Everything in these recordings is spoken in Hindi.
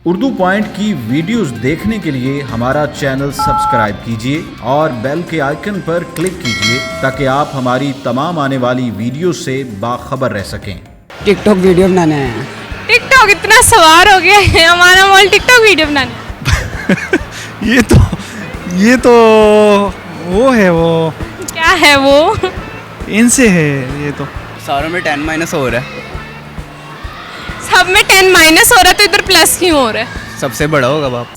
उर्दू पॉइंट की वीडियोस देखने के लिए हमारा चैनल सब्सक्राइब कीजिए और बेल के आइकन पर क्लिक कीजिए ताकि आप हमारी तमाम आने वाली वीडियो से बाखबर रह सकें। टिकटॉक वीडियो बनाने आए हैं। टिकटॉक इतना सवार हो गया है हमारा मॉल टिकटॉक वीडियो बनाने। ये तो वो है, वो क्या है वो? इनसे है ये तो। सारों में 10- हो रहा है, सब में 10- हो रहा है तो इधर प्लस क्यों हो रहा है? सबसे बड़ा होगा बाप।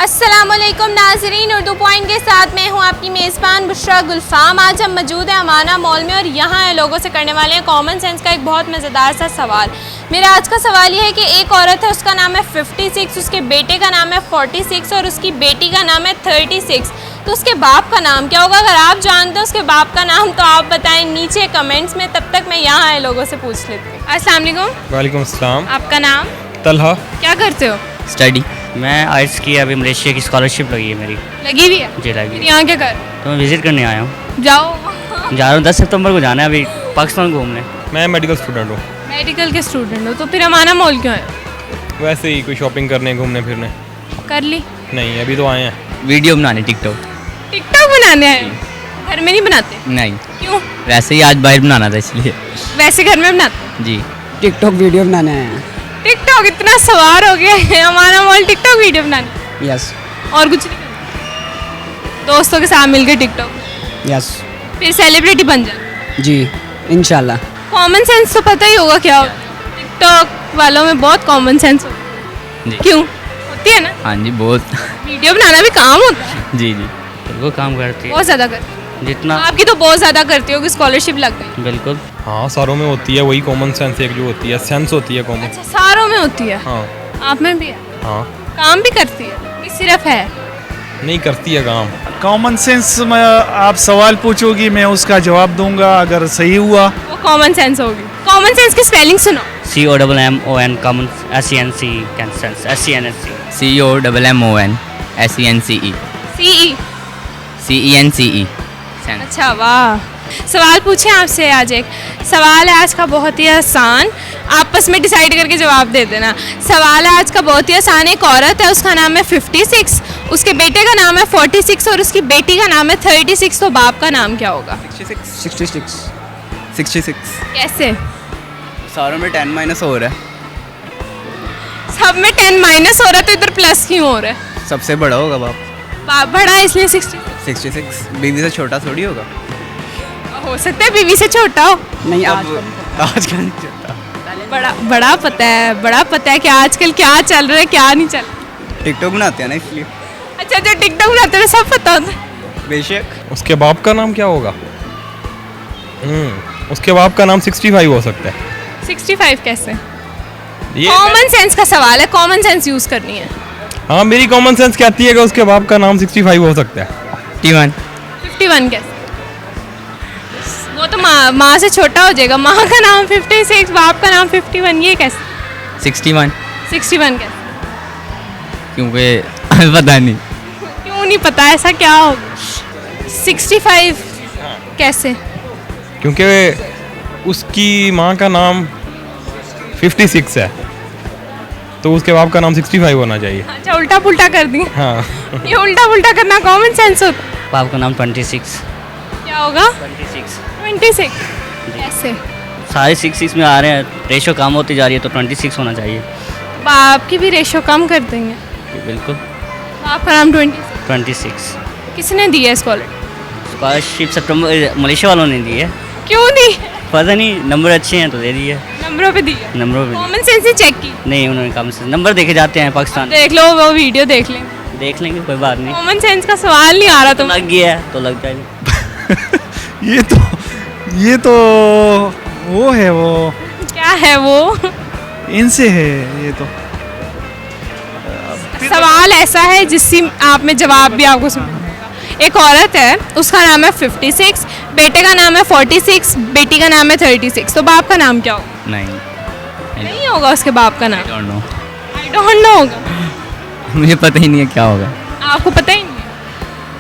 अस्सलामुअलैकुम नाज़रीन, उर्दू पॉइंट के साथ मैं हूं आपकी मेज़बान बुशरा गुलफाम। आज हम मौजूद हैं अमाना मॉल में और यहाँ लोगों से करने वाले हैं कॉमन सेंस का एक बहुत मज़ेदार सा सवाल। मेरा आज का सवाल ये है कि एक औरत है, उसका नाम है 56, उसके बेटे का नाम है 46 और उसकी बेटी का नाम है 36। तो उसके बाप का नाम क्या होगा? अगर आप जानते हो उसके बाप का नाम तो आप बताएं नीचे कमेंट्स में। तब तक मैं यहाँ आए लोगों से पूछ लेती हूँ। अस्सलाम वालेकुम। वालेकुम अस्सलाम। आपका नाम? तलहा। क्या करते हो? स्टडी। मैं आर्ट्स की, अभी मलेशिया की स्कॉलरशिप लगी है मेरी। लगी हुई है? जी लगी। यहाँ क्या कर? तो मैं विज़िट करने आया हूँ। जाओ। जा रहा हूँ 10 सितंबर को जाना है अभी पाकिस्तान घूमने। मैं मेडिकल स्टूडेंट हूँ। मेडिकल के स्टूडेंट हो तो फिर अमाना मॉल क्यों आए? वैसे ही कोई शॉपिंग करने घूमने फिरने। कर ली? नहीं, अभी तो आए हैं। वीडियो बनाने टिकटॉक। टिकटॉक बनाने आए? घर में नहीं बनाते? नहीं, क्यों? वैसे ही आज बाहर बनाना था इसलिए। वैसे घर में बनाते? जी। टिकटॉक वीडियो बनाने आए हैं। टिकटॉक इतना सवार हो गया है हमारा मॉल टिकटॉक वीडियो बनाने। यस और कुछ नहीं करना? दोस्तों के साथ मिलकर टिकटॉक, यस फिर सेलिब्रिटी बन जाए। जी इंशाल्लाह। कॉमन सेंस तो पता ही होगा क्या होता है। टिकटॉक वालों में बहुत कॉमन सेंस होती है। जी। क्यों होती है ना? हाँ जी, बहुत। वीडियो बनाना भी काम होता है। जी जी। तो वो काम करती है बहुत ज़्यादा करती जितना। है। आपकी तो बहुत ज़्यादा करती होगी, स्कॉलरशिप लग गई। बिल्कुल। हाँ, सारों में होती है वही कॉमन सेंस, एक जो होती है सेंस होती है कॉमन। अच्छा, सारों में होती है। हाँ आप में भी है? हाँ। काम भी करती है कि सिर्फ है? नहीं करती है काम। कॉमन सेंस में आप सवाल पूछोगी, मैं उसका जवाब दूंगा, अगर सही हुआ। वो कॉमन सेंस होगी। कॉमन सेंस की स्पेलिंग सुनो। COMMON common SENC sense SENC। COMMON SENCE CE। CENCE। अच्छा, वाह। सवाल पूछें आपसे। आज एक सवाल है आज का बहुत ही आसान, आपस में डिसाइड करके जवाब दे देना। सवाल है आज का बहुत ही आसान। एक औरत है, उसका नाम है 56, उसके बेटे का नाम है 46 और उसकी बेटी का नाम है 36। तो बाप का नाम क्या होगा? 66। कैसे? सारों में 10- हो रहा है, सब में 10- हो रहा है तो इधर प्लस क्यों हो रहा है? सबसे बड़ा होगा बाप। बाप बड़ा है इसलिए 60। 66 बीवी से छोटा थोड़ी होगा। हो सकता है बीवी से छोटा हो। नहीं आज आजकल नहीं चलता। बड़ा पता है कि आजकल क्या चल रहा है क्या नहीं चल रहा। टिकटॉक बनाते हैं ना इसलिए। अच्छा, जो टिकटॉक बनाते हैं सब पता होता है। बेशक। उसके बाप का नाम क्या होगा? उसके बाप का नाम 65 हो सकता है। 65 कैसे? ये कॉमन सेंस का सवाल है, कॉमन सेंस यूज करनी है। हाँ, मेरी कॉमन सेंस कहती है कि उसके बाप का नाम 65 हो सकता है। 51 कैसे? वो तो माँ से छोटा हो जाएगा। माँ का नाम 56, बाप का नाम 51, ये कैसे? 61। 61 कैसे? क्योंकि पता नहीं। क्यों नहीं पता? ऐसा क्या होगा? 65 कैसे? क्योंकि उसकी माँ का नाम 56 है तो उसके बाप का नाम 65 होना चाहिए। अच्छा, उल्टा पुल्टा कर दी। हाँ। ये उल्टा पुल्टा करना कॉमन सेंस होता है। बाप का नाम 26। क्या होगा? 26। कैसे? सारे 6 में आ रहे हैं, रेशो कम होती जा रही है तो 26 होना चाहिए। बाप की भी रेशो कम कर देंगे। बिल्कुल। बाप का नाम 26। किसने दी है स्कॉलरशिप? स्कॉलरशिप सितंबर मलेशिया वालों ने दी है। क्यों दी? पता नहीं, नंबर अच्छे हैं तो दे दिए। नंबरों पे दी है? नंबरों पे कॉमन सेंस ही चेक की? नहीं, उन्होंने कम से नंबर देखे जाते हैं पाकिस्तान। देख लो, वो वीडियो देख लें। देख लेंगे, कोई बात नहीं। कॉमन सेंस का सवाल नहीं आ रहा तुम। लग गया है तो लग जाएगा। ये तो वो है, वो क्या है वो? इनसे है ये तो। सवाल ऐसा है जिससे आप में जवाब भी आपको सुन। एक औरत है, उसका नाम है 56, बेटे का नाम है 46, बेटी का नाम है 36। तो बाप का नाम क्या होगा? नहीं होगा उसके बाप का नाम। Don't know. I don't know होगा। मुझे पता ही नहीं है क्या होगा। आपको पता ही नहीं है?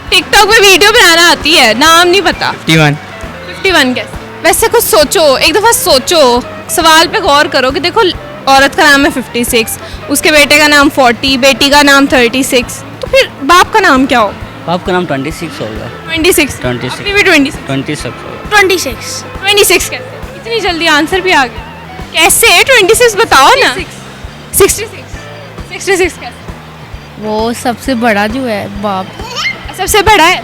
टिकटॉक पे वीडियो बनाना आती है, नाम नहीं पता। 51। कैसे? वैसे कुछ सोचो, एक दफ़ा सोचो, सवाल पे गौर करो कि देखो औरत का नाम है 56, उसके बेटे का नाम 40, बेटी का नाम 36, तो फिर बाप का नाम क्या होगा? बाप का नाम 26 होगा। 26। 26। अभी भी 26। 26 होगा। 26 कैसे? इतनी जल्दी आंसर भी आ गया। कैसे 26 बताओ ना। 66 कैसे? वो सबसे बड़ा जो है बाप। सबसे बड़ा है।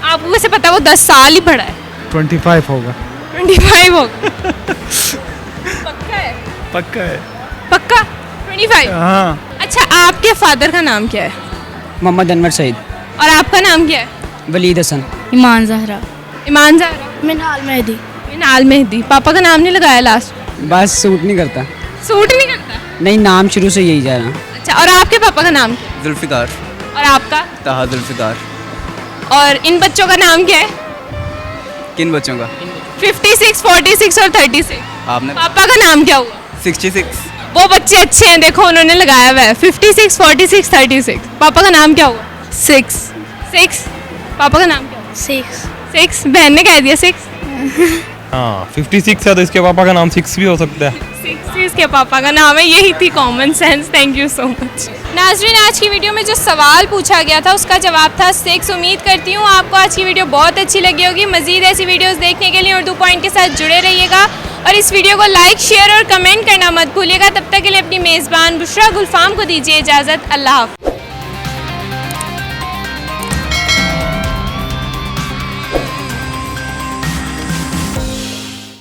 आपको कैसे पता वो 10 साल ही बड़ा है? 25 होगा। 25 होगा। पक्का है? पक्का है। पक्का 25। हाँ। अच्छा, आपके फादर का नाम क्या है? मोहम्मद अनवर सईद। और आपका नाम क्या है? वलीद हसन। ईमान जहरा। ईमान ज़हरा। मिनाल मेहदी। मिनाल मेहदी। पापा का नाम नहीं लगाया लास्ट? बस सूट नहीं करता। सूट नहीं करता? नहीं, नाम शुरू से यही जा रहा। अच्छा, और आपके पापा का नाम क्या है? जुल्फ़िकार। और आपका? ताहा जुल्फ़िकार। और इन बच्चों का नाम क्या है? किन बच्चों का? 56, 46 और 36। आपने पापा का नाम क्या हुआ? 66। वो बच्चे अच्छे हैं, देखो उन्होंने लगाया हुआ है 56, 46, 36। पापा का नाम क्या हुआ? 6। पापा का नाम क्या हुआ? 6। बहन ने कह दिया 6। हाँ 56 है तो इसके पापा का नाम 6 भी हो सकता है। 6 इसके पापा का नाम है। यही थी common sense. Thank you so much. नाज़रीन, आज की वीडियो में जो सवाल पूछा गया था उसका जवाब था 6। उम्मीद करती हूँ आपको आज की वीडियो बहुत अच्छी लगी होगी। मज़ीद ऐसी वीडियोस देखने के लिए उर्दू पॉइंट के साथ जुड़े रहिएगा और इस वीडियो को लाइक, शेयर और कमेंट करना मत भूलिएगा। तब तक के लिए अपनी मेज़बान बुशरा गुलफाम को दीजिए इजाज़त। अल्लाह हाफ़िज़।